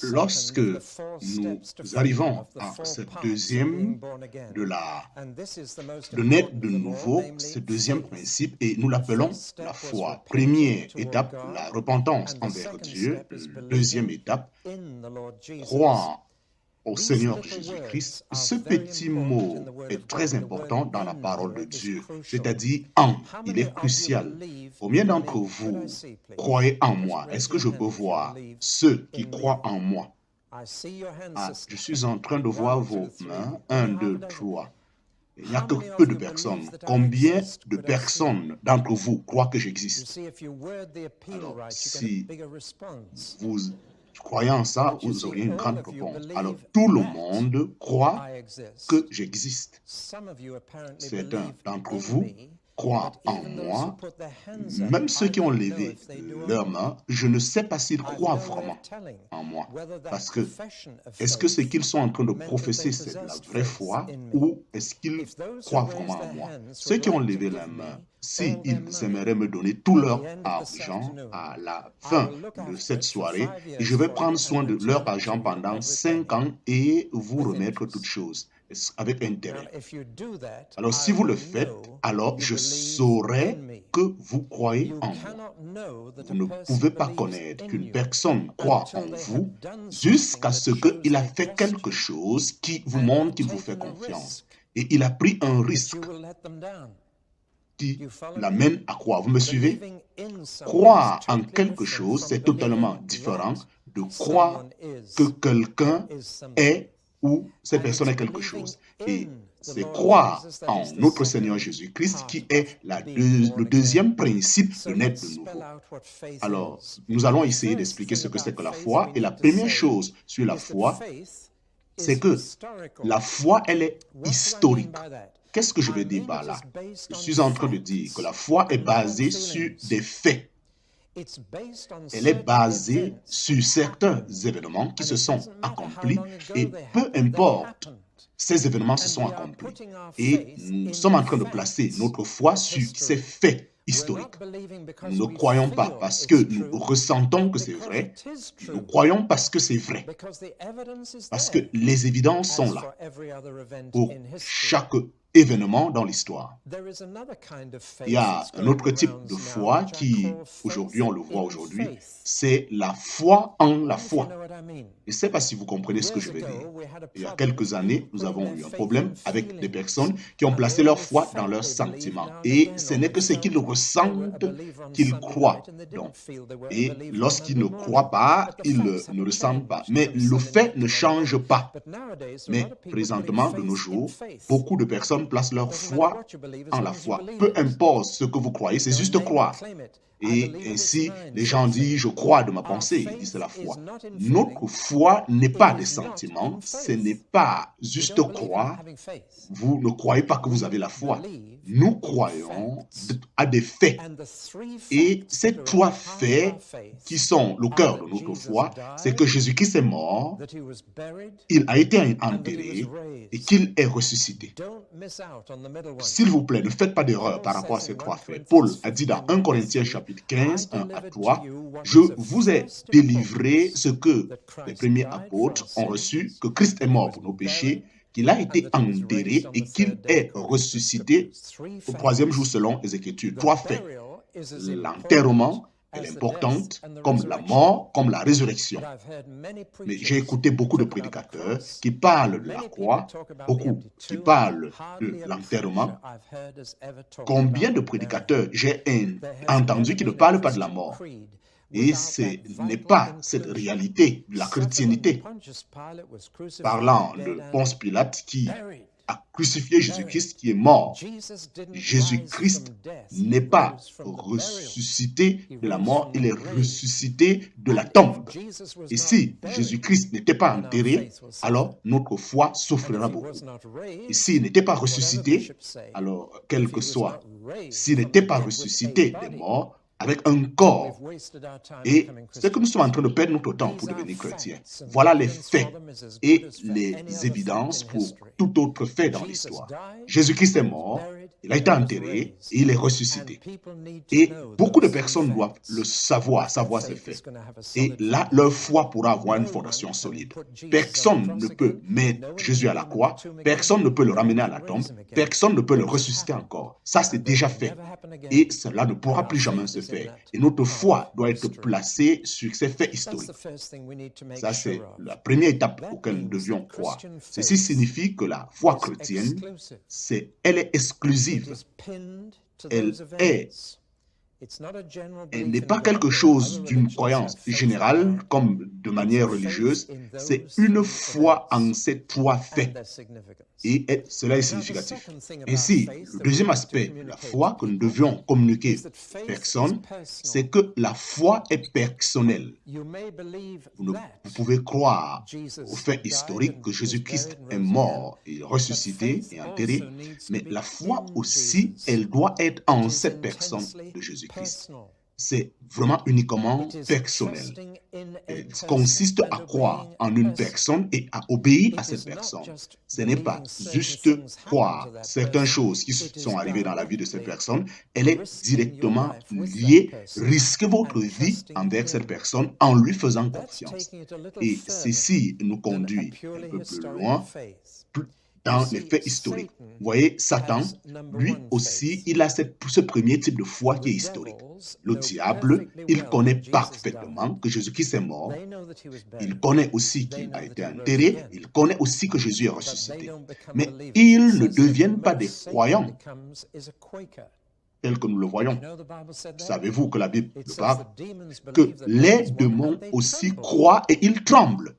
Lorsque nous arrivons à cette deuxième de naître de nouveau, ce deuxième principe, et nous l'appelons la foi. Première étape, la repentance envers Dieu. Deuxième étape, croire au Seigneur Jésus-Christ. Ce petit mot est très important dans la parole de Dieu, c'est-à-dire « en ». Il est crucial. Combien d'entre vous croyez en moi? Est-ce que je peux voir ceux qui croient en moi? Je suis en train de voir vos mains. 1, 2, 3. Il n'y a que peu de personnes. Combien de personnes d'entre vous croient que j'existe? Alors, si vous croyez en ça, vous auriez une grande réponse. Alors, tout le monde croit que j'existe. Certains d'entre vous croient en moi, même ceux qui ont levé leurs mains, je ne sais pas s'ils croient vraiment en moi. Parce que, est-ce que ce qu'ils sont en train de professer, c'est la vraie foi, ou est-ce qu'ils croient vraiment en moi? Ceux qui ont levé la main, s'ils aimeraient me donner tout leur argent à la fin de cette soirée, et je vais prendre soin de leur argent pendant 5 ans et vous remettre toutes choses avec intérêt. Alors, si vous le faites, alors je saurai que vous croyez en moi. Vous ne pouvez pas connaître qu'une personne croit en vous jusqu'à ce qu'il a fait quelque chose qui vous montre qu'il vous fait confiance. Et il a pris un risque qui l'amène à croire. Vous me suivez? Croire en quelque chose, c'est totalement différent de croire que quelqu'un est ou cette personne est quelque chose. Et c'est croire en notre Seigneur Jésus-Christ qui est le deuxième principe de naître de nouveau. Alors, nous allons essayer d'expliquer ce que c'est que la foi. Et la première chose sur la foi, c'est que la foi, elle est historique. Qu'est-ce que je veux dire par là? Je suis en train de dire que la foi est basée sur des faits. Elle est basée sur certains événements qui se sont accomplis et peu importe, ces événements se sont accomplis. Et nous sommes en train de placer notre foi sur ces faits historiques. Nous ne croyons pas parce que nous ressentons que c'est vrai, nous croyons parce que c'est vrai. Parce que les évidences sont là pour chaque événement dans l'histoire. Il y a un autre type de foi qui, aujourd'hui, on le voit aujourd'hui, c'est la foi en la foi. Je ne sais pas si vous comprenez ce que je veux dire. Il y a quelques années, nous avons eu un problème avec des personnes qui ont placé leur foi dans leurs sentiments. Et ce n'est que ce qu'ils ressentent qu'ils croient. Donc, et lorsqu'ils ne croient pas, ils ne le sentent pas. Mais le fait ne change pas. Mais présentement, de nos jours, beaucoup de personnes placent leur foi en la foi. Peu importe ce que vous croyez, c'est juste croire. Et ainsi, les gens disent, je crois de ma pensée, ils disent c'est la foi. Notre foi n'est pas des sentiments, ce n'est pas juste croire. Vous ne croyez pas que vous avez la foi. Nous croyons à des faits. Et ces 3 faits qui sont le cœur de notre foi, c'est que Jésus-Christ est mort, il a été enterré et qu'il est ressuscité. S'il vous plaît, ne faites pas d'erreur par rapport à ces 3 faits. Paul a dit dans 1 Corinthiens chapitre 15, 1 à 3, « Je vous ai délivré ce que les premiers apôtres ont reçu, que Christ est mort pour nos péchés, qu'il a été enterré et qu'il est ressuscité au 3e jour selon les Écritures. » 3 faits. L'enterrement est importante, comme la mort, comme la résurrection. Mais j'ai écouté beaucoup de prédicateurs qui parlent de la croix, beaucoup qui parlent de l'enterrement. Combien de prédicateurs j'ai entendu qui ne parlent pas de la mort? Et ce n'est pas cette réalité de la chrétienté. Parlant de Ponce Pilate qui a crucifié Jésus-Christ qui est mort. Jésus-Christ n'est pas ressuscité de la mort, il est ressuscité de la tombe. Et si Jésus-Christ n'était pas enterré, alors notre foi souffrira beaucoup. Et s'il n'était pas ressuscité, alors quel que soit, s'il n'était pas ressuscité des morts, avec un corps. Et c'est que nous sommes en train de perdre notre temps pour devenir chrétiens. Voilà les faits et les évidences pour tout autre fait dans l'histoire. Jésus-Christ est mort, Il a été enterré et il est ressuscité. Et beaucoup de personnes doivent le savoir ces faits. Et là, leur foi pourra avoir une fondation solide. Personne ne peut mettre Jésus à la croix, personne ne peut le ramener à la tombe, personne ne peut le ressusciter encore. Ça, c'est déjà fait. Et cela ne pourra plus jamais se faire. Et notre foi doit être placée sur ces faits historiques. Ça, c'est la première étape auquel nous devions croire. Ceci signifie que la foi chrétienne, elle est exclusive. Elle n'est pas quelque chose d'une croyance générale, comme de manière religieuse, c'est une foi en ces trois faits. Et cela est significatif. Ainsi, le deuxième aspect de la foi que nous devions communiquer aux personnes, c'est que la foi est personnelle. Vous pouvez croire au fait historique que Jésus-Christ est mort et ressuscité et enterré, mais la foi aussi, elle doit être en cette personne de Jésus-Christ. C'est vraiment uniquement personnel. Elle consiste à croire en une personne et à obéir à cette personne. Ce n'est pas juste croire certaines choses qui sont arrivées dans la vie de cette personne. Elle est directement liée. Risquez votre vie envers cette personne en lui faisant confiance. Et ceci nous conduit un peu plus loin dans les faits historiques. Vous voyez, Satan, lui aussi, il a ce premier type de foi qui est historique. Le diable, il connaît parfaitement que Jésus-Christ est mort. Il connaît aussi qu'il a été enterré. Il connaît aussi que Jésus est ressuscité. Mais ils ne deviennent pas des croyants tels que nous le voyons. Savez-vous que la Bible parle que les démons aussi croient et ils tremblent.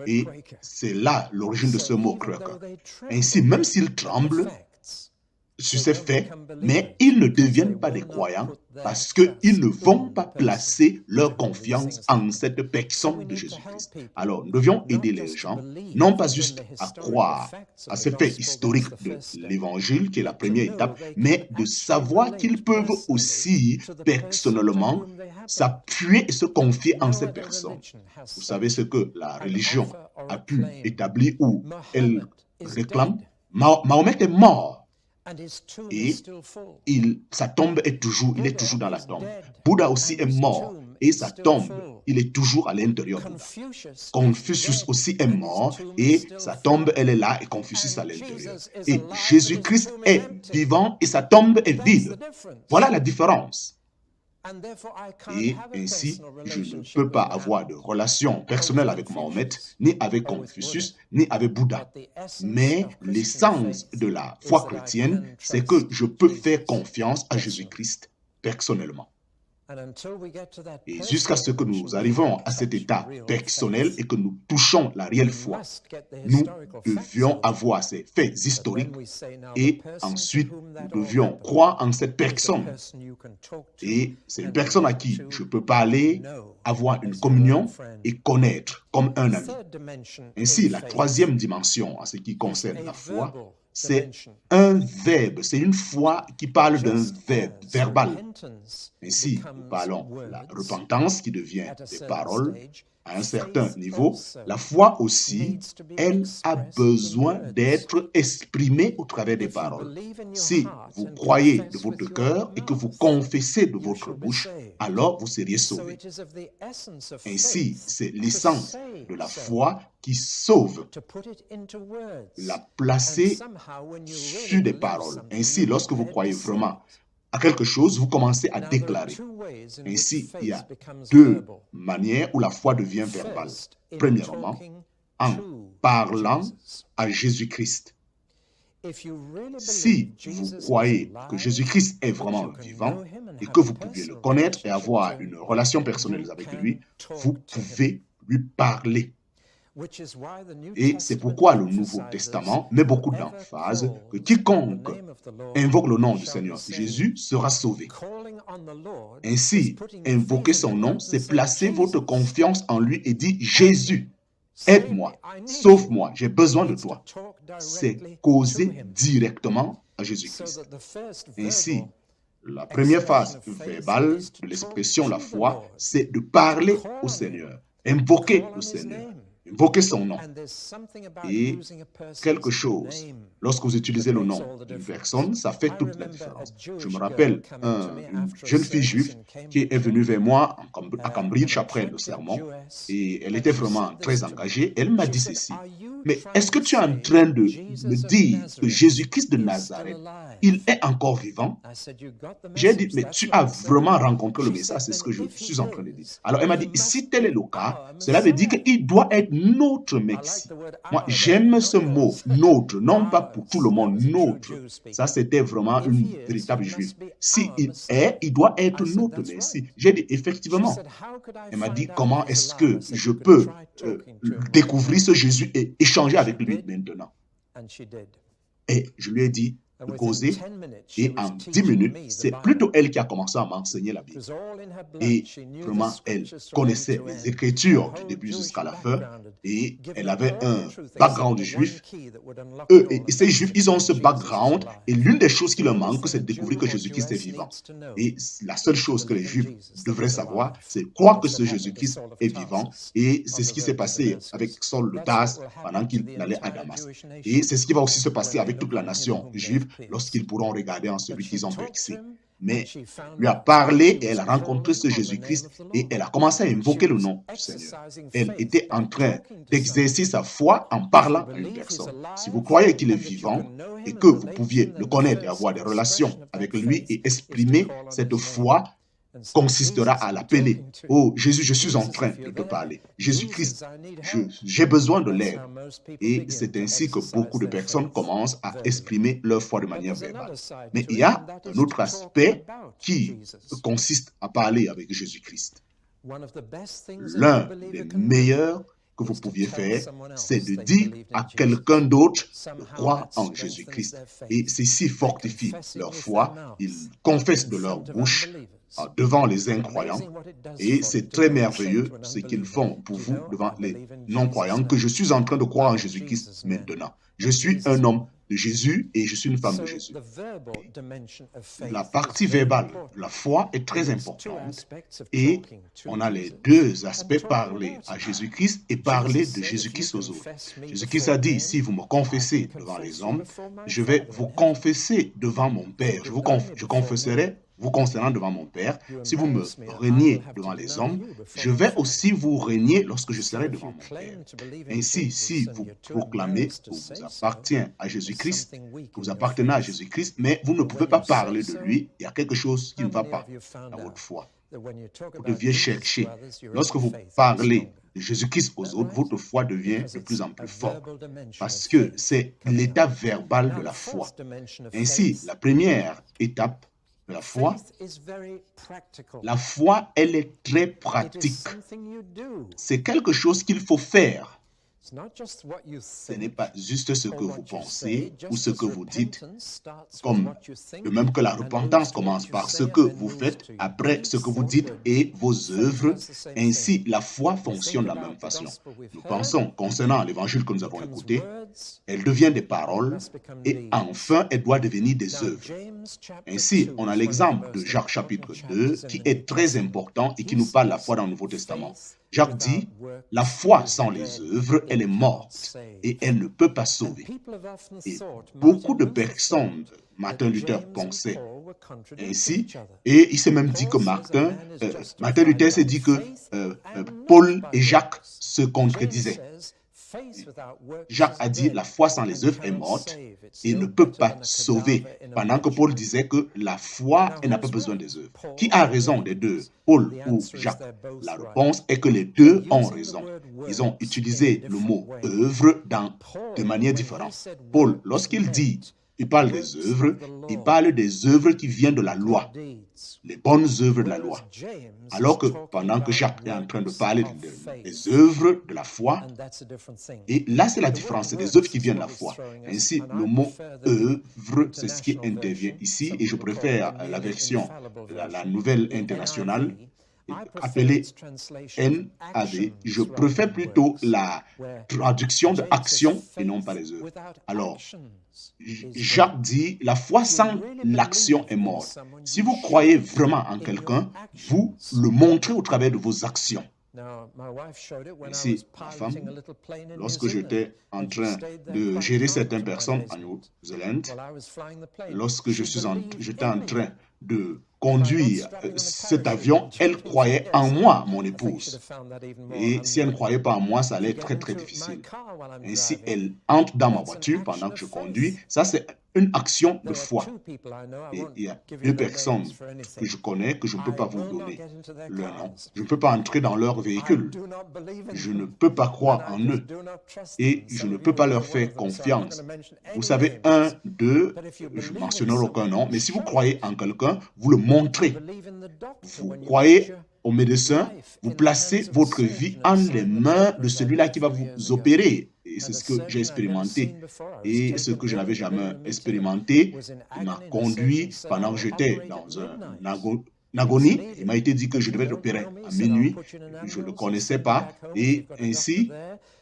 Et c'est là l'origine de ce mot Quaker. Ainsi, même s'ils tremblent sur ces faits, mais ils ne deviennent pas des croyants parce qu'ils ne vont pas placer leur confiance en cette personne de Jésus-Christ. Alors, nous devions aider les gens, non pas juste à croire à ces faits historiques de l'Évangile, qui est la première étape, mais de savoir qu'ils peuvent aussi personnellement s'appuyer et se confier en ces personnes. Vous savez ce que la religion a pu établir ou elle réclame? Mahomet est mort. Et sa tombe est toujours, il est toujours dans la tombe. Bouddha aussi est mort et sa tombe, il est toujours à l'intérieur de Bouddha. Confucius aussi est mort et sa tombe, elle est là et Confucius à l'intérieur. Et Jésus-Christ est vivant et sa tombe est vide. Voilà la différence. Et ainsi, je ne peux pas avoir de relation personnelle avec Mahomet, ni avec Confucius, ni avec Bouddha. Mais l'essence de la foi chrétienne, c'est que je peux faire confiance à Jésus-Christ personnellement. Et jusqu'à ce que nous arrivons à cet état personnel et que nous touchons la réelle foi, nous devions avoir ces faits historiques et ensuite nous devions croire en cette personne. Et c'est une personne à qui je peux parler, avoir une communion et connaître comme un ami. Ainsi, la troisième dimension en ce qui concerne la foi, c'est un verbe, c'est une foi qui parle d'un verbe verbal. Ainsi, nous parlons de la repentance qui devient des paroles. À un certain niveau, la foi aussi, elle a besoin d'être exprimée au travers des paroles. Si vous croyez de votre cœur et que vous confessez de votre bouche, alors vous seriez sauvés. Ainsi, c'est l'essence de la foi qui sauve, la placer sur des paroles. Ainsi, lorsque vous croyez vraiment à quelque chose, vous commencez à déclarer. Ainsi, il y a deux manières où la foi devient verbale. Premièrement, en parlant à Jésus-Christ. Si vous croyez que Jésus-Christ est vraiment vivant et que vous pouvez le connaître et avoir une relation personnelle avec lui, vous pouvez lui parler. Et c'est pourquoi le Nouveau Testament met beaucoup d'emphase que quiconque invoque le nom du Seigneur Jésus sera sauvé. Ainsi, invoquer son nom, c'est placer votre confiance en lui et dire « Jésus, aide-moi, sauve-moi, j'ai besoin de toi ». C'est causer directement à Jésus-Christ. Ainsi, la première phase verbale de l'expression la foi, c'est de parler au Seigneur, invoquer le Seigneur. invoquez son nom. Et quelque chose, lorsque vous utilisez le nom d'une personne, ça fait toute la différence. Je me rappelle une jeune fille juive qui est venue vers moi à Cambridge après le sermon, et elle était vraiment très engagée. Elle m'a dit ceci: mais est-ce que tu es en train de me dire que Jésus-Christ de Nazareth, il est encore vivant? J'ai dit, mais tu as vraiment rencontré le message, c'est ce que je suis en train de dire. Alors elle m'a dit, si tel est le cas, cela veut dire qu'il doit être notre Messie. Moi, j'aime ce mot, notre, non pas pour tout le monde, notre. Ça, c'était vraiment une véritable juive. S'il est, il doit être notre Messie. J'ai dit, effectivement. Elle m'a dit, comment est-ce que je peux découvrir ce Jésus et échanger avec lui maintenant? Et je lui ai dit de causer, et en 10 minutes, c'est plutôt elle qui a commencé à m'enseigner la Bible. Et vraiment, elle connaissait les Écritures du début jusqu'à la fin, et elle avait un background juif. Eux, et ces Juifs, ils ont ce background, et l'une des choses qui leur manque, c'est de découvrir que Jésus-Christ est vivant. Et la seule chose que les Juifs devraient savoir, c'est croire que ce Jésus-Christ est vivant, et c'est ce qui s'est passé avec Saul de Tarse pendant qu'il allait à Damas. Et c'est ce qui va aussi se passer avec toute la nation juive lorsqu'ils pourront regarder en celui qu'ils ont vexé. Mais lui a parlé et elle a rencontré ce Jésus-Christ et elle a commencé à invoquer le nom du Seigneur. Elle était en train d'exercer sa foi en parlant à une personne. Si vous croyez qu'il est vivant et que vous pouviez le connaître et avoir des relations avec lui et exprimer cette foi, consistera à l'appeler. Oh Jésus, je suis en train de te parler. Jésus-Christ, j'ai besoin de l'aide. Et c'est ainsi que beaucoup de personnes commencent à exprimer leur foi de manière verbale. Mais il y a un autre aspect qui consiste à parler avec Jésus-Christ. L'un des meilleurs que vous pouviez faire, c'est de dire à quelqu'un d'autre de croire en Jésus-Christ. Et ceci fortifie leur foi. Ils confessent de leur bouche devant les incroyants, et c'est très merveilleux ce qu'ils font pour vous devant les non-croyants, que je suis en train de croire en Jésus-Christ maintenant. Je suis un homme de Jésus et je suis une femme de Jésus. La partie verbale de la foi est très importante et on a les deux aspects, parler à Jésus-Christ et parler de Jésus-Christ aux autres. Jésus-Christ a dit, si vous me confessez devant les hommes, je vais vous confesser devant mon Père. Je confesserai vous concernant devant mon Père. Si vous me reniez devant les hommes, je vais aussi vous renier lorsque je serai devant mon Père. Ainsi, si vous proclamez que vous appartenez à Jésus-Christ, que vous appartenez à Jésus-Christ, mais vous ne pouvez pas parler de lui, il y a quelque chose qui ne va pas dans votre foi. Vous deviez chercher. Lorsque vous parlez de Jésus-Christ aux autres, votre foi devient de plus en plus forte, parce que c'est l'état verbal de la foi. Ainsi, la première étape de la foi, elle est très pratique. C'est quelque chose qu'il faut faire. Ce n'est pas juste ce que vous pensez ou ce que vous dites, comme de même que la repentance commence par ce que vous faites, après ce que vous dites et vos œuvres. Ainsi, la foi fonctionne de la même façon. Nous pensons concernant l'évangile que nous avons écouté, elle devient des paroles et enfin, elle doit devenir des œuvres. Ainsi, on a l'exemple de Jacques chapitre 2 qui est très important et qui nous parle de la foi dans le Nouveau Testament. Jacques dit, la foi sans les œuvres, elle est morte et elle ne peut pas sauver. Et beaucoup de personnes, Martin Luther pensait ainsi, et il s'est même dit que Martin Luther s'est dit que Paul et Jacques se contredisaient. Jacques a dit la foi sans les œuvres est morte et ne peut pas sauver. Pendant que Paul disait que la foi, elle n'a pas besoin des œuvres. Qui a raison des deux, Paul ou Jacques? La réponse est que les deux ont raison. Ils ont utilisé le mot œuvre de manière différente. Paul, lorsqu'il dit, il parle des œuvres, il parle des œuvres qui viennent de la loi, les bonnes œuvres de la loi. Alors que pendant que Jacques est en train de parler des œuvres de la foi, et là c'est la différence, c'est des œuvres qui viennent de la foi. Ainsi, le mot œuvre, c'est ce qui intervient ici, et je préfère la version, la nouvelle internationale, appelée NAV. Je préfère plutôt la traduction de action et non pas les œuvres. Alors, Jacques dit, la foi sans l'action est morte. Si vous croyez vraiment en quelqu'un, vous le montrez au travers de vos actions. Ici, ma femme, lorsque j'étais en train de gérer certaines personnes en Nouvelle-Zélande, lorsque j'étais en train de conduire cet avion, elle croyait en moi, mon épouse. Et si elle ne croyait pas en moi, ça allait être très, très difficile. Ainsi, elle entre dans ma voiture pendant que je conduis. Ça, c'est une action de foi. Et il y a deux personnes que je connais que je ne peux pas vous donner leur nom. Je ne peux pas entrer dans leur véhicule. Je ne peux pas croire en eux. Et je ne peux pas leur faire confiance. Vous savez, un, deux, je ne mentionnerai aucun nom, mais si vous croyez en quelqu'un, vous le montrez. Vous croyez au médecin, vous placez votre vie en les mains de celui-là qui va vous opérer. Et c'est ce que j'ai expérimenté. Et ce que je n'avais jamais expérimenté m'a conduit pendant que j'étais dans une agonie. Il m'a été dit que je devais être opéré à minuit. Je ne le connaissais pas. Et ainsi,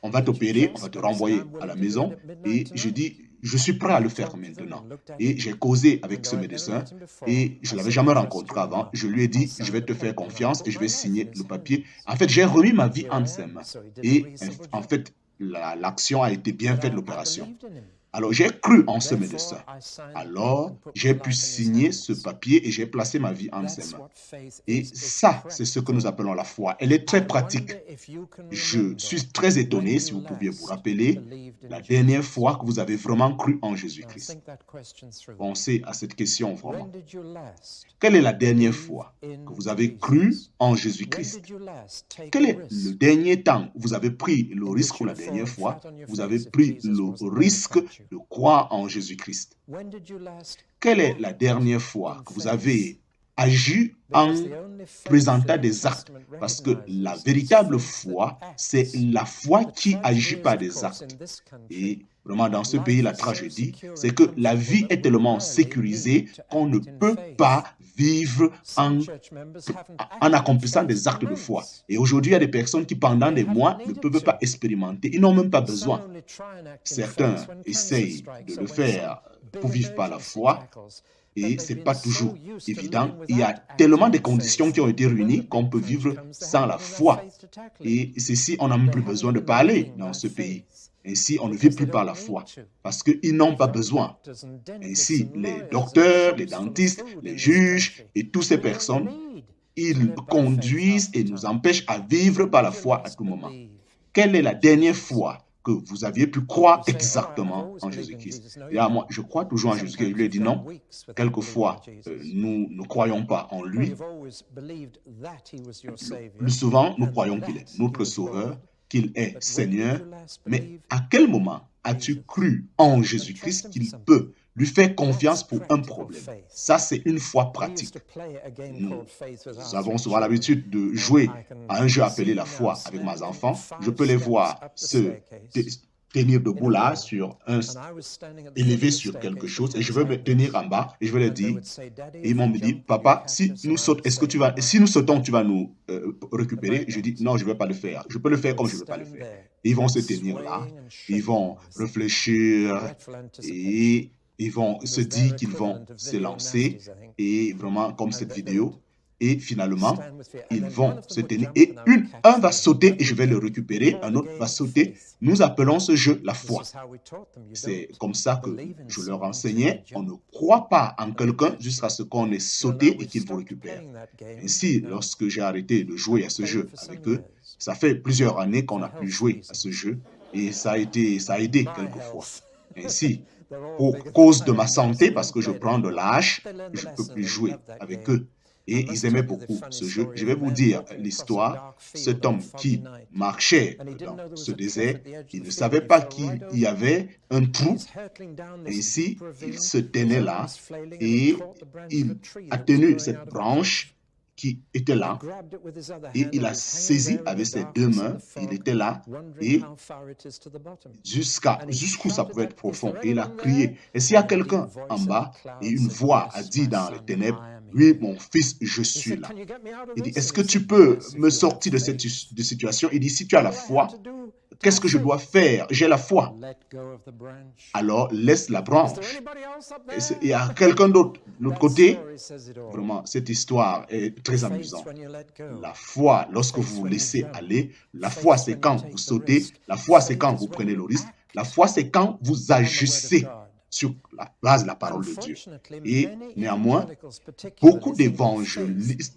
on va t'opérer, on va te renvoyer à la maison. Et je dis, je suis prêt à le faire maintenant. Et j'ai causé avec ce médecin et je ne l'avais jamais rencontré avant. Je lui ai dit, je vais te faire confiance et je vais signer le papier. En fait, j'ai remis ma vie entre ses mains. Et en fait, l'action a été bien faite, l'opération. Alors, j'ai cru en ce médecin. Alors, j'ai pu signer ce papier et j'ai placé ma vie en ses mains. Et ça, c'est ce que nous appelons la foi. Elle est très pratique. Je suis très étonné, si vous pouviez vous rappeler, la dernière fois que vous avez vraiment cru en Jésus-Christ. Pensez à cette question vraiment. Quelle est la dernière fois que vous avez cru en Jésus-Christ? Quel est le dernier temps où vous avez pris le risque, ou la dernière fois, vous avez pris le risque de croire en Jésus-Christ? Quelle est la dernière fois que vous avez agi en présentant des actes? Parce que la véritable foi, c'est la foi qui agit par des actes. Et vraiment, dans ce pays, la tragédie, c'est que la vie est tellement sécurisée qu'on ne peut pas vivre en accomplissant des actes de foi. Et aujourd'hui, il y a des personnes qui, pendant des mois, ne peuvent pas expérimenter. Ils n'ont même pas besoin. Certains essayent de le faire pour vivre par la foi. Et ce n'est pas toujours évident. Il y a tellement de conditions qui ont été réunies qu'on peut vivre sans la foi. Et ceci, on n'a même plus besoin de parler dans ce pays. Ainsi, on ne vit plus par la foi, parce qu'ils n'ont pas besoin. Ainsi, les docteurs, les dentistes, les juges et toutes ces personnes, ils conduisent et nous empêchent à vivre par la foi à tout moment. Quelle est la dernière fois que vous aviez pu croire exactement en Jésus-Christ? Et moi, je crois toujours en Jésus-Christ. Je lui ai dit non. Quelquefois, nous ne croyons pas en lui. Plus souvent, nous croyons qu'il est notre Sauveur, qu'il est Seigneur. Mais à quel moment as-tu cru en Jésus-Christ qu'il peut lui faire confiance pour un problème? Ça, c'est une foi pratique. Nous avons souvent l'habitude de jouer à un jeu appelé la foi avec mes enfants. Je peux les voir se tenir debout là, élevé sur quelque chose, et je veux me tenir en bas, et je vais leur dire, et ils m'ont dit, papa, si nous sautons, tu vas nous récupérer. Je dis, non, je ne vais pas le faire. Je peux le faire comme je ne veux pas le faire. Ils vont se tenir là, ils vont réfléchir, et ils vont se dire qu'ils vont se lancer, et vraiment comme cette vidéo, et finalement, ils vont se tenir, et un va sauter et je vais le récupérer, un autre va sauter. Nous appelons ce jeu la foi. C'est comme ça que je leur enseignais, on ne croit pas en quelqu'un jusqu'à ce qu'on ait sauté et qu'il vous récupère. Ainsi, lorsque j'ai arrêté de jouer à ce jeu avec eux, ça fait plusieurs années qu'on a pu jouer à ce jeu, et ça a aidé quelquefois. Ainsi, pour cause de ma santé, parce que je prends de l'âge, je ne peux plus jouer avec eux. Et ils aimaient beaucoup ce jeu. Je vais vous dire l'histoire. Cet homme qui marchait dans ce désert, il ne savait pas qu'il y avait un trou. Et ici, il se tenait là et il a tenu cette branche qui était là et il a saisi avec ses deux mains, il était là et jusqu'où ça pouvait être profond. Et il a crié. Et s'il y a quelqu'un en bas et une voix a dit dans les ténèbres, oui, mon fils, je suis là. Il dit, est-ce que tu peux me sortir de cette situation? Il dit, si tu as la foi, qu'est-ce que je dois faire? J'ai la foi. Alors, laisse la branche. Il y a quelqu'un d'autre, de l'autre côté. Vraiment, cette histoire est très amusante. La foi, lorsque vous vous laissez aller, la foi, c'est quand vous sautez. La foi, c'est quand vous prenez le risque. La foi, c'est quand vous agissez sur la base de la parole de Dieu. Et néanmoins, beaucoup d'évangélistes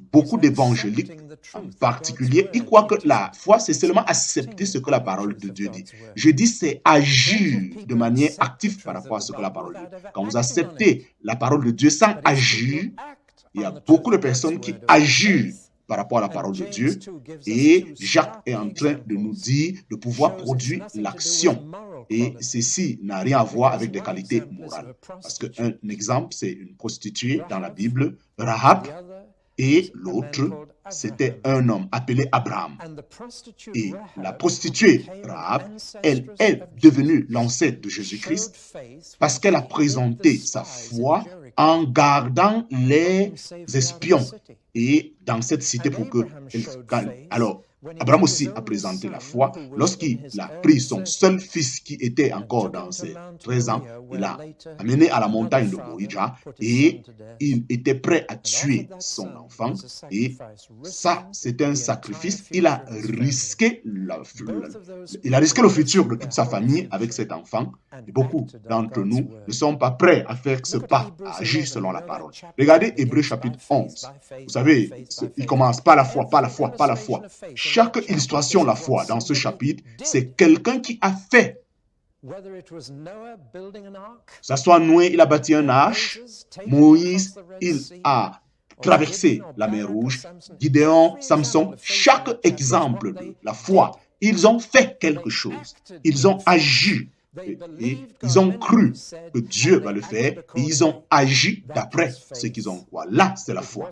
en particulier, ils croient que la foi, c'est seulement accepter ce que la parole de Dieu dit. Je dis, c'est agir de manière active par rapport à ce que la parole dit. Quand vous acceptez la parole de Dieu sans agir, il y a beaucoup de personnes qui agissent par rapport à la parole de Dieu. Et Jacques est en train de nous dire de pouvoir produire l'action. Et ceci n'a rien à voir avec des qualités morales. Parce qu'un exemple, c'est une prostituée dans la Bible, Rahab, et l'autre, c'était un homme appelé Abraham. Et la prostituée Rahab, elle est devenue l'ancêtre de Jésus-Christ parce qu'elle a présenté sa foi en gardant les espions et dans cette cité pour que elle gagne. Alors, Abraham aussi a présenté la foi. Lorsqu'il a pris son seul fils qui était encore dans ses 13 ans, il l'a amené à la montagne de Morija et il était prêt à tuer son enfant. Et ça, c'était un sacrifice. Il a risqué le futur de toute sa famille avec cet enfant. Et beaucoup d'entre nous ne sont pas prêts à faire ce pas, à agir selon la parole. Regardez Hébreux chapitre 11. Vous savez, il commence par la foi, par la foi, par la foi. Chaque illustration de la foi dans ce chapitre, c'est quelqu'un qui a fait. Ça soit Noé, il a bâti un arche. Moïse, il a traversé la mer Rouge. Gideon, Samson, chaque exemple de la foi, ils ont fait quelque chose. Ils ont agi. Et ils ont cru que Dieu va le faire et ils ont agi d'après ce qu'ils ont cru. Là, c'est la foi.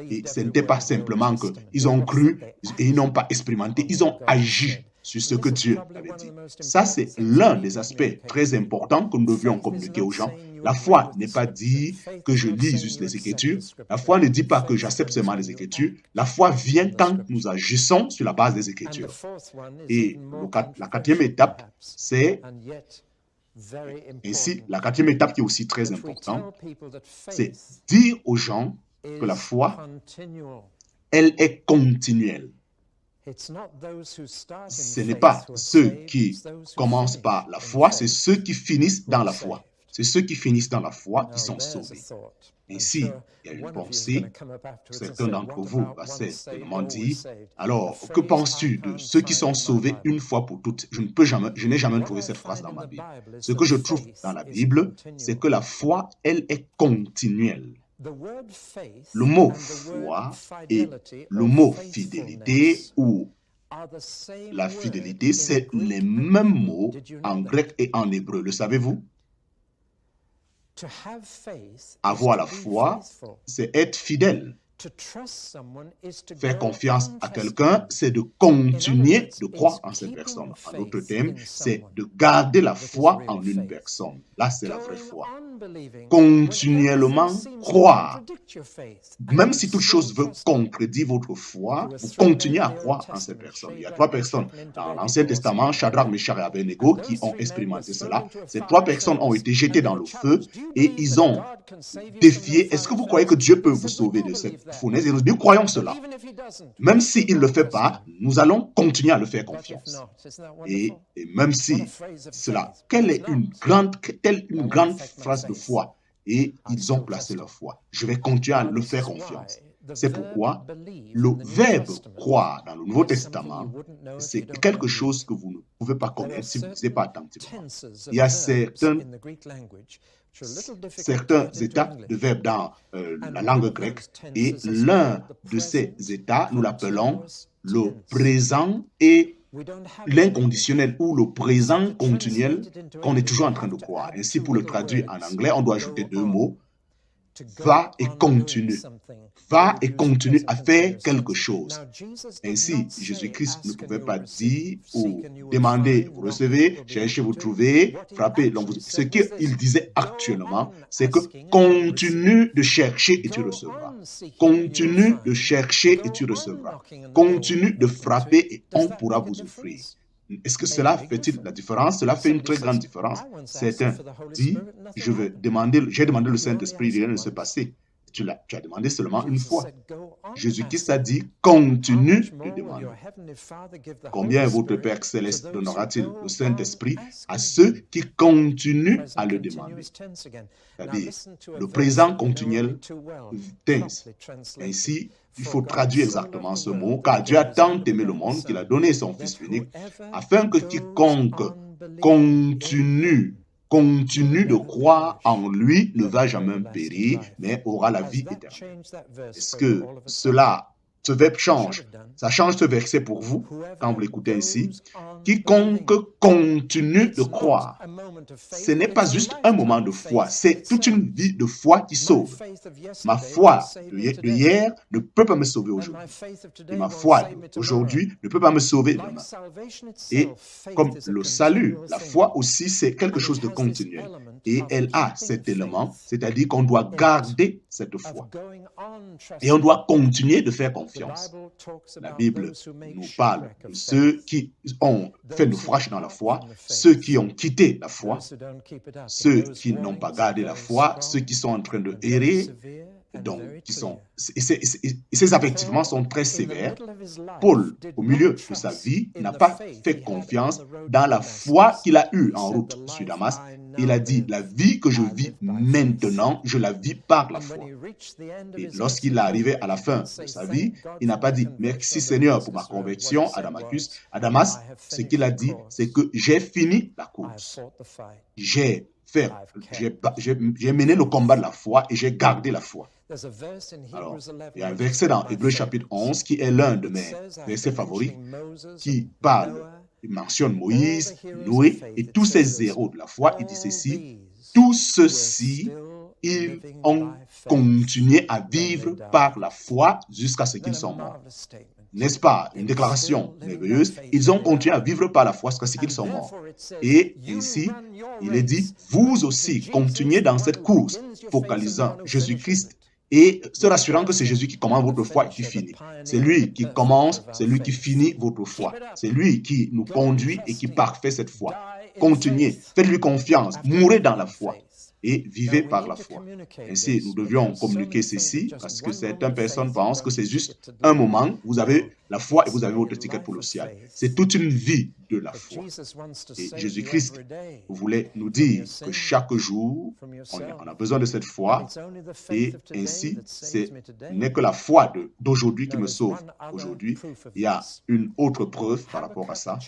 Et ce n'était pas simplement qu'ils ont cru et ils n'ont pas expérimenté, ils ont agi sur ce que Dieu avait dit. Ça, c'est l'un des aspects très importants que nous devions communiquer aux gens. La foi n'est pas dit que je lis juste les Écritures. La foi ne dit pas que j'accepte seulement les Écritures. La foi vient quand nous agissons sur la base des Écritures. Et la quatrième étape, c'est ainsi, la quatrième étape qui est aussi très importante, c'est dire aux gens que la foi, elle est continuelle. Ce n'est pas ceux qui commencent par la foi, c'est ceux qui finissent dans la foi. C'est ceux qui finissent dans la foi qui sont sauvés. Ainsi, il y a une pensée, certains d'entre vous va certainement dire, alors, que penses-tu de ceux qui sont sauvés une fois pour toutes? Je n'ai jamais trouvé cette phrase dans ma Bible. Ce que je trouve dans la Bible, c'est que la foi, elle est continuelle. Le mot foi et le mot fidélité ou la fidélité, c'est les mêmes mots en grec et en hébreu. Le savez-vous? Avoir la foi, c'est être fidèle. Faire confiance à quelqu'un, c'est de continuer de croire en cette personne. En d'autres termes, c'est de garder la foi en une personne. Là, c'est la vraie foi. Continuellement croire. Même si toute chose veut contredire votre foi, vous continuez à croire en cette personne. Il y a 3 personnes dans l'Ancien Testament, Shadrach, Meshach et Abednego, qui ont expérimenté cela. Ces 3 personnes ont été jetées dans le feu et ils ont défié. Est-ce que vous croyez que Dieu peut vous sauver de cette fournaise? Et nous croyons cela. Même s'il ne le fait pas, nous allons continuer à le faire confiance. Et même si cela, telle une grande phrase de foi, et ils ont placé leur foi. Je vais continuer à le faire confiance. C'est pourquoi le verbe croire dans le Nouveau Testament, c'est quelque chose que vous ne pouvez pas connaître si vous ne n'êtes pas attentivement. Il y a certains états de verbe dans la langue grecque et l'un de ces états, nous l'appelons le présent et l'inconditionnel ou le présent continuel qu'on est toujours en train de croire. Ainsi, pour le traduire en anglais, on doit ajouter 2 mots. Va et continue. Va et continue à faire quelque chose. Ainsi, Jésus-Christ ne pouvait pas dire ou demander, vous recevez, cherchez, vous trouvez, frappez. Donc, ce qu'il disait actuellement, c'est que continue de chercher et tu recevras. Continue de chercher et tu recevras. Continue de frapper et on pourra vous offrir. Est-ce que cela fait-il la différence? Cela fait une très grande différence. Certains disent, j'ai demandé le Saint-Esprit, rien ne s'est passé. Tu as demandé seulement une fois. Jésus-Christ a dit, continue de demander. Combien votre Père Céleste donnera-t-il le Saint-Esprit à ceux qui continuent à le demander? C'est-à-dire, le présent continuel tense. Ainsi, il faut traduire exactement ce mot, car Dieu a tant aimé le monde qu'il a donné son Fils unique, afin que quiconque continue de croire en lui ne va jamais périr, mais aura la vie éternelle. Est-ce que ce verbe change? Ça change ce verset pour vous, quand vous l'écoutez ainsi. Quiconque continue de croire. Ce n'est pas juste un moment de foi, c'est toute une vie de foi qui sauve. Ma foi de hier ne peut pas me sauver aujourd'hui. Et ma foi d'aujourd'hui ne peut pas me sauver demain. Et comme le salut, la foi aussi, c'est quelque chose de continuel. Et elle a cet élément, c'est-à-dire qu'on doit garder cette foi. Et on doit continuer de faire confiance. La Bible nous parle de ceux qui ont fait naufrage dans la foi, ceux qui ont quitté la foi, ceux qui n'ont pas gardé la foi, ceux qui sont en train de errer, donc ces avertissements sont très sévères. Paul, au milieu de sa vie, n'a pas fait confiance dans la foi qu'il a eue en route sur Damas. Il a dit, la vie que je vis maintenant, je la vis par la foi. Et lorsqu'il est arrivé à la fin de sa vie, il n'a pas dit, merci Seigneur pour ma conversion à Damas. Ce qu'il a dit, c'est que j'ai fini la course. J'ai mené le combat de la foi et j'ai gardé la foi. Alors, il y a un verset dans Hébreux chapitre 11 qui est l'un de mes versets favoris, qui mentionne Moïse, Noé et tous ces héros de la foi. Il dit ceci, tous ceux-ci, ils ont continué à vivre par la foi jusqu'à ce qu'ils sont morts. N'est-ce pas une déclaration merveilleuse? Ils ont continué à vivre par la foi jusqu'à ce qu'ils sont morts. Et ainsi, il est dit, vous aussi, continuez dans cette course, focalisant Jésus-Christ et se rassurant que c'est Jésus qui commence votre foi et qui finit. C'est lui qui commence, c'est lui qui finit votre foi. C'est lui qui nous conduit et qui parfait cette foi. Continuez, faites-lui confiance, mourrez dans la foi et vivez par la foi. Ainsi, nous devions communiquer ceci parce que certaines personnes pensent que c'est juste un moment, vous avez la foi et vous avez votre ticket pour le ciel. C'est toute une vie de la foi. Et Jésus-Christ voulait nous dire que chaque jour, on a besoin de cette foi et ainsi, ce n'est que la foi d'aujourd'hui qui me sauve. Aujourd'hui, il y a une autre preuve par rapport à ça.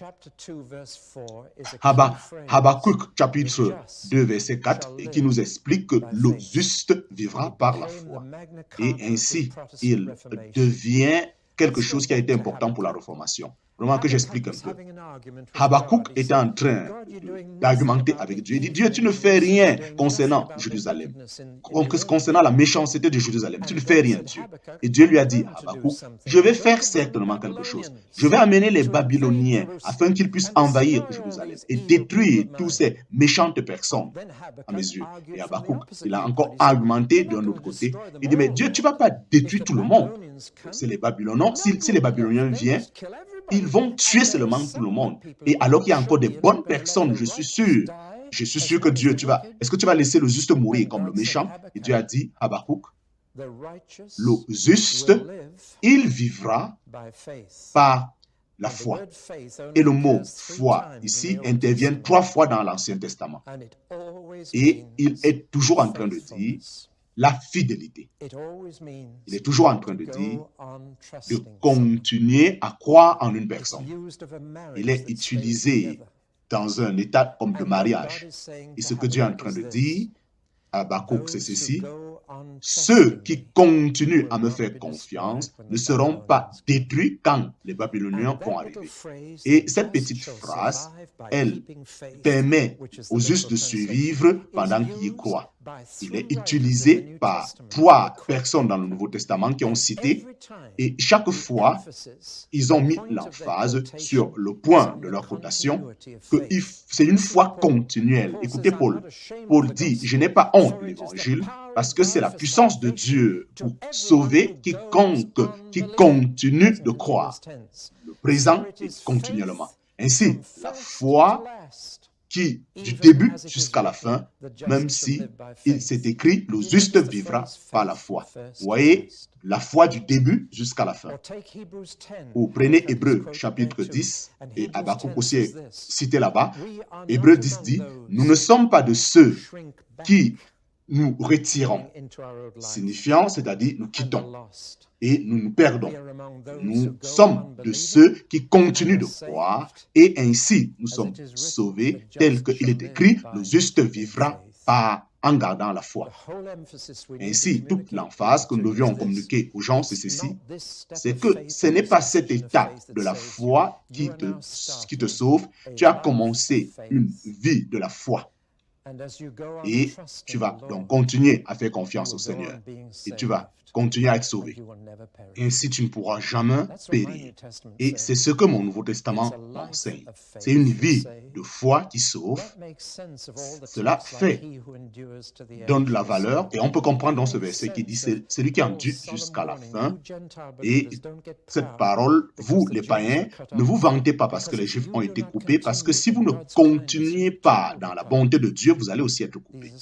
Habakkuk, chapitre 2, verset 4, qui nous explique que le juste vivra par la foi. Et ainsi, il devient quelque chose qui a été important pour la Réformation. Vraiment que j'explique un peu. Habakkuk était en train d'argumenter avec Dieu. Il dit, Dieu, tu ne fais rien concernant Jérusalem, concernant la méchanceté de Jérusalem. Tu ne fais rien, Dieu. Et Dieu lui a dit, Habakkuk, je vais faire certainement quelque chose. Je vais amener les Babyloniens afin qu'ils puissent envahir Jérusalem et détruire toutes ces méchantes personnes à mes yeux. Et Habakkuk, il a encore argumenté d'un autre côté. Il dit, mais Dieu, tu ne vas pas détruire tout le monde. C'est les Babyloniens. Si les Babyloniens viennent, ils vont tuer seulement tout le monde. Et alors qu'il y a encore des bonnes personnes, je suis sûr que Dieu, est-ce que tu vas laisser le juste mourir comme le méchant? Et Dieu a dit, Habakkuk, le juste, il vivra par la foi. Et le mot foi ici intervient 3 fois dans l'Ancien Testament. Et il est toujours en train de dire la fidélité. Il est toujours en train de dire de continuer à croire en une personne. Il est utilisé dans un état comme le mariage. Et ce que Dieu est en train de dire à Habakkuk, c'est ceci. Ceux qui continuent à me faire confiance ne seront pas détruits quand les Babyloniens vont arriver. Et cette petite phrase, elle permet aux justes de survivre pendant qu'ils y croient. Il est utilisé par 3 personnes dans le Nouveau Testament qui ont cité, et chaque fois, ils ont mis l'emphase sur le point de leur quotation, que c'est une foi continuelle. Écoutez Paul. Paul dit, je n'ai pas honte de l'Évangile, parce que c'est la puissance de Dieu pour sauver quiconque qui continue de croire. Le présent est continuellement. Ainsi, la foi qui, du début jusqu'à la fin, même si il s'est écrit, le juste vivra par la foi. Vous voyez, la foi du début jusqu'à la fin. Ou prenez Hébreux chapitre 10, et Habakkuk aussi est cité là-bas. Hébreux 10 dit, nous ne sommes pas de ceux qui nous retirons, signifiant, c'est-à-dire nous quittons et nous nous perdons. Nous sommes de ceux qui continuent de croire et ainsi nous sommes sauvés tel qu'il est écrit, le juste vivra en gardant la foi. Ainsi, toute l'emphase que nous devions communiquer aux gens, c'est ceci, c'est que ce n'est pas cette étape de la foi qui te sauve. Tu as commencé une vie de la foi. Et tu vas donc continuer à faire confiance au Seigneur. Et tu vas continuer à être sauvé. Ainsi, tu ne pourras jamais périr. Et c'est ce que mon Nouveau Testament enseigne. C'est une vie de foi qui sauve. Cela donne de la valeur. Et on peut comprendre dans ce verset qui dit, c'est celui qui endure jusqu'à la fin. Et cette parole, vous, les païens, ne vous vantez pas parce que les Juifs ont été coupés, parce que si vous ne continuez pas dans la bonté de Dieu, vous allez aussi être coupés.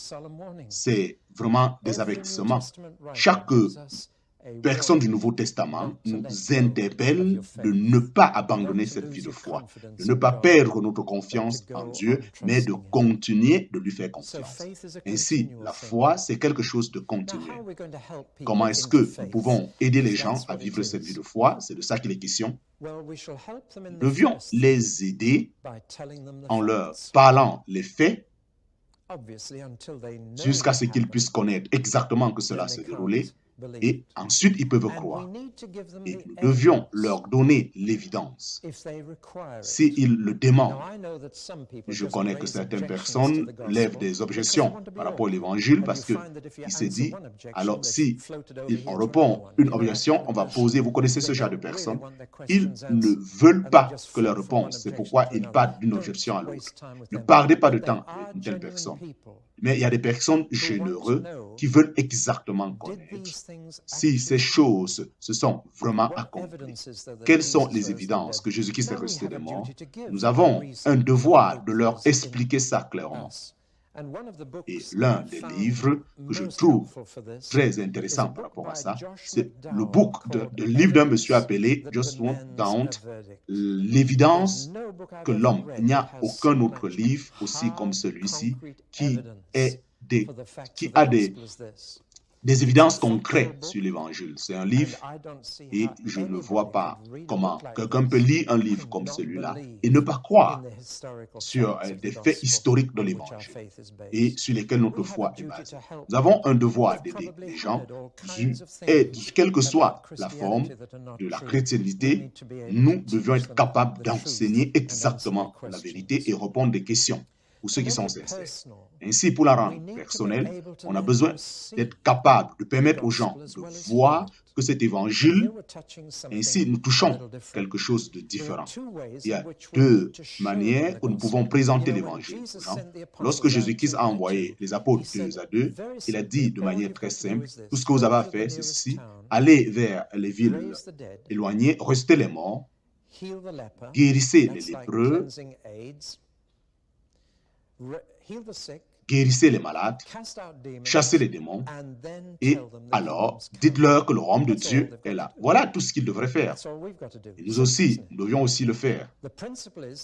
C'est vraiment des avertissements. Chaque personne du Nouveau Testament nous interpelle de ne pas abandonner cette vie de foi, de ne pas perdre notre confiance en Dieu, mais de continuer de lui faire confiance. Ainsi, la foi, c'est quelque chose de continu. Comment est-ce que nous pouvons aider les gens à vivre cette vie de foi? C'est de ça qu'il est question. Nous devions les aider en leur parlant les faits jusqu'à ce qu'ils puissent connaître exactement que cela s'est déroulé et ensuite ils peuvent croire. Et nous devions leur donner l'évidence. S'ils le demandent, je connais que certaines personnes lèvent des objections par rapport à l'évangile parce qu'il s'est dit, alors si on répond une objection, on va poser, vous connaissez ce genre de personnes, ils ne veulent pas que leur réponse, c'est pourquoi ils partent d'une objection à l'autre. Ne perdez pas de temps avec une telle personne. Mais il y a des personnes généreuses qui veulent exactement connaître si ces choses se sont vraiment accomplies. Quelles sont les évidences que Jésus-Christ est resté des morts? Nous avons un devoir de leur expliquer ça clairement. Et l'un des livres que je trouve très intéressant par rapport à ça, c'est le livre d'un monsieur appelé Just Don't, l'évidence que l'homme, il n'y a aucun autre livre aussi comme celui-ci qui a des évidences concrètes sur l'Évangile. C'est un livre et je ne vois pas comment quelqu'un peut lire un livre comme celui-là et ne pas croire sur des faits historiques de l'Évangile et sur lesquels notre foi est basée. Nous avons un devoir d'aider les gens et quelle que soit la forme de la chrétienté, nous devions être capables d'enseigner exactement la vérité et répondre des questions pour ceux qui sont sincères. Ainsi, pour la rendre personnelle, on a besoin d'être capable de permettre aux gens de voir que cet évangile, ainsi nous touchons quelque chose de différent. Il y a deux manières que nous pouvons présenter l'évangile aux gens. Lorsque Jésus-Christ a envoyé les apôtres 2 à 2, il a dit de manière très simple, tout ce que vous avez à faire, c'est ceci, allez vers les villes éloignées, restez les morts, guérissez les lépreux, guérissez les malades, chassez les démons, et alors dites-leur que le royaume de Dieu est là. Voilà tout ce qu'ils devraient faire. Et nous aussi, nous devions aussi le faire.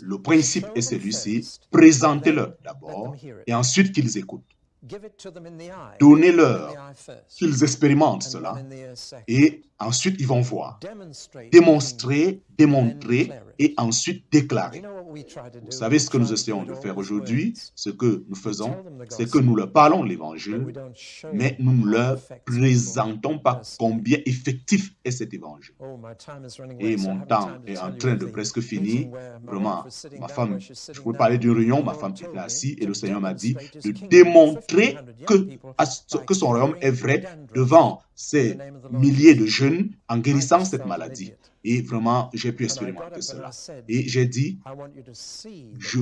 Le principe est celui-ci, présentez-leur d'abord, et ensuite qu'ils écoutent. Donnez-leur qu'ils expérimentent cela, et ensuite ils vont voir. Démontrer, et ensuite déclarer. Vous savez ce que nous essayons de faire aujourd'hui? Ce que nous faisons, c'est que nous leur parlons l'évangile, mais nous ne leur présentons pas combien effectif est cet évangile. Et mon temps est en train de presque finir. Vraiment, ma femme, je pouvais parler d'une réunion, ma femme était assise et le Seigneur m'a dit de démontrer que son royaume est vrai devant ces milliers de jeunes en guérissant cette maladie. Et vraiment, j'ai pu expérimenter cela. Et j'ai dit, je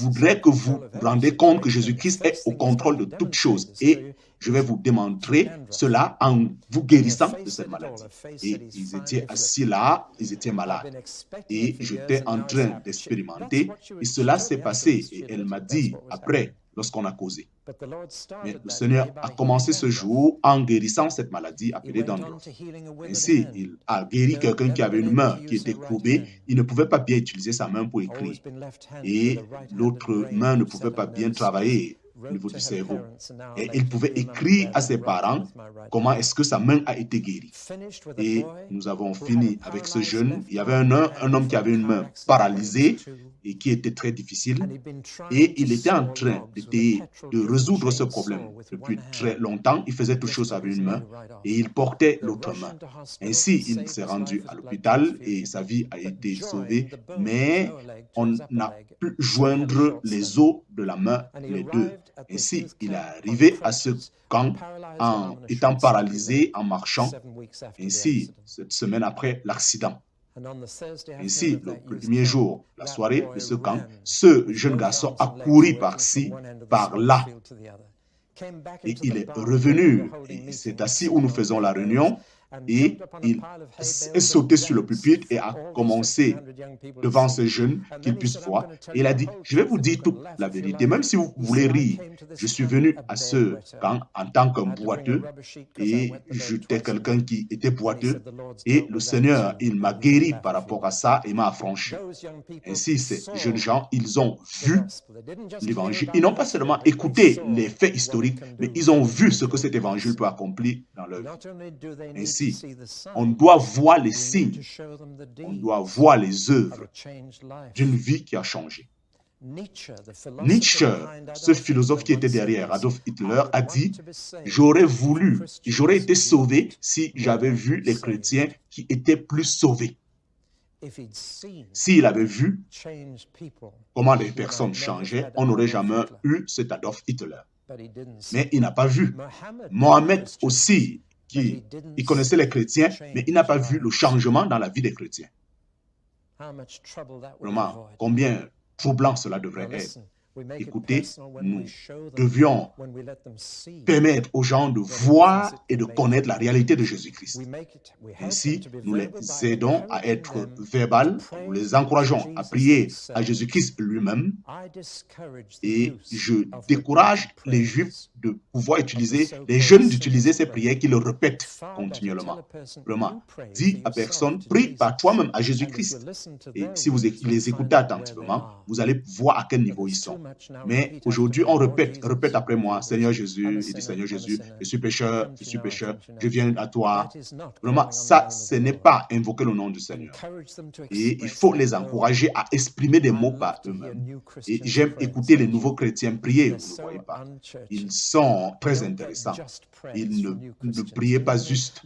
voudrais que vous vous rendez compte que Jésus-Christ est au contrôle de toutes choses. Et je vais vous démontrer cela en vous guérissant de cette maladie. Et ils étaient assis là, ils étaient malades. Et j'étais en train d'expérimenter. Et cela s'est passé. Et elle m'a dit, après, lorsqu'on a causé. Mais le Seigneur a commencé ce jour en guérissant cette maladie appelée dandruff. Ainsi, il a guéri quelqu'un qui avait une main qui était courbée. Il ne pouvait pas bien utiliser sa main pour écrire. Et l'autre main ne pouvait pas bien travailler au niveau du cerveau. Et il pouvait écrire à ses parents comment est-ce que sa main a été guérie. Et nous avons fini avec ce jeune. Il y avait un homme qui avait une main paralysée et qui était très difficile. Et il était en train de résoudre ce problème depuis très longtemps. Il faisait toutes choses avec une main et il portait l'autre main. Ainsi, il s'est rendu à l'hôpital et sa vie a été sauvée. Mais on n'a pu joindre les os de la main, les deux. Ainsi, il est arrivé à ce camp en étant paralysé, en marchant. Ainsi, 7 semaines après l'accident. Ainsi, le premier jour, la soirée de ce camp, ce jeune garçon a couru par-ci, par-là. Et il est revenu, il s'est assis où nous faisons la réunion, et il est sauté sur le pupitre et a commencé devant ces jeunes qu'ils puissent voir. Et il a dit, je vais vous dire toute la vérité, même si vous voulez rire. Je suis venu à ce camp en tant qu'un boiteux et j'étais quelqu'un qui était boiteux. Et le Seigneur, il m'a guéri par rapport à ça et m'a affranchi. Ainsi, ces jeunes gens, ils ont vu l'évangile. Ils n'ont pas seulement écouté les faits historiques, mais ils ont vu ce que cet évangile peut accomplir dans leur vie. Ainsi, on doit voir les signes, on doit voir les œuvres d'une vie qui a changé. Nietzsche, ce philosophe qui était derrière Adolf Hitler, a dit « J'aurais voulu, j'aurais été sauvé si j'avais vu les chrétiens qui étaient plus sauvés. » S'il avait vu comment les personnes changeaient, on n'aurait jamais eu cet Adolf Hitler. Mais il n'a pas vu. Mohamed aussi, il connaissait les chrétiens, mais il n'a pas vu le changement dans la vie des chrétiens. Vraiment, combien troublant cela devrait être. Écoutez, nous devions permettre aux gens de voir et de connaître la réalité de Jésus-Christ. Ainsi, nous les aidons à être verbales, nous les encourageons à prier à Jésus-Christ lui-même. Et je décourage les Juifs de pouvoir utiliser, les jeunes d'utiliser ces prières qu'ils répètent continuellement. Vraiment, dis à personne, prie par toi-même à Jésus-Christ. Et si vous les écoutez attentivement, vous allez voir à quel niveau ils sont. Mais aujourd'hui, on répète après moi, Seigneur Jésus, il dit Seigneur Jésus, je suis pécheur, je viens à toi. Vraiment, ça, ce n'est pas invoquer le nom du Seigneur. Et il faut les encourager à exprimer des mots par eux-mêmes. Et j'aime écouter les nouveaux chrétiens prier, vous ne voyez pas. Ils sont très intéressants. Ils ne priez pas juste.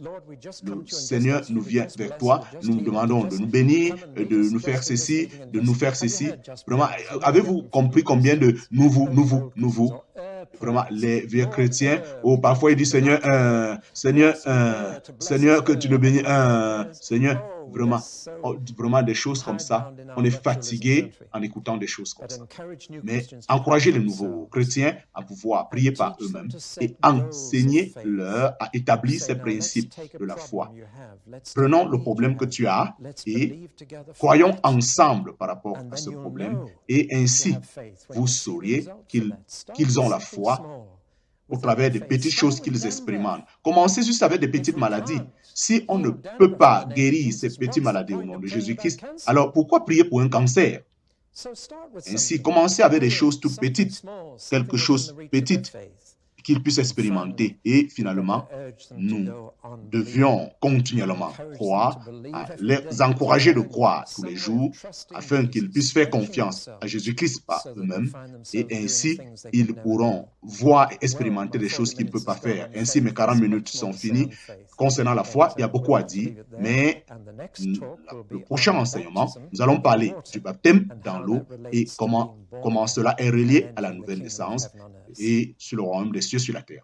Le Seigneur nous vient vers toi, nous demandons de nous bénir, de nous faire ceci, de nous faire ceci. Vraiment, avez-vous compris combien de nous? Vraiment, les vieux chrétiens, ou parfois ils disent Seigneur, Seigneur, que tu nous bénis, Seigneur. Vraiment des choses comme ça. On est fatigué en écoutant des choses comme ça. Mais encouragez les nouveaux chrétiens à pouvoir prier par eux-mêmes et enseigner-leur à établir ces principes de la foi. Prenons le problème que tu as et croyons ensemble par rapport à ce problème et ainsi vous sauriez qu'ils ont la foi au travers des petites choses qu'ils expérimentent. Commencez juste avec des petites maladies. Si on ne peut pas guérir ces petites maladies au nom de Jésus-Christ, alors pourquoi prier pour un cancer? Ainsi, commencez avec des choses toutes petites, quelque chose de petite qu'ils puissent expérimenter. Et finalement, nous devions continuellement croire, les encourager de croire tous les jours, afin qu'ils puissent faire confiance à Jésus-Christ par eux-mêmes. Et ainsi, ils pourront voir et expérimenter des choses qu'ils ne peuvent pas faire. Ainsi, mes 40 minutes sont finies. Concernant la foi, il y a beaucoup à dire, mais le prochain enseignement, nous allons parler du baptême dans l'eau et comment cela est relié à la nouvelle naissance et sur le royaume des cieux sur la terre.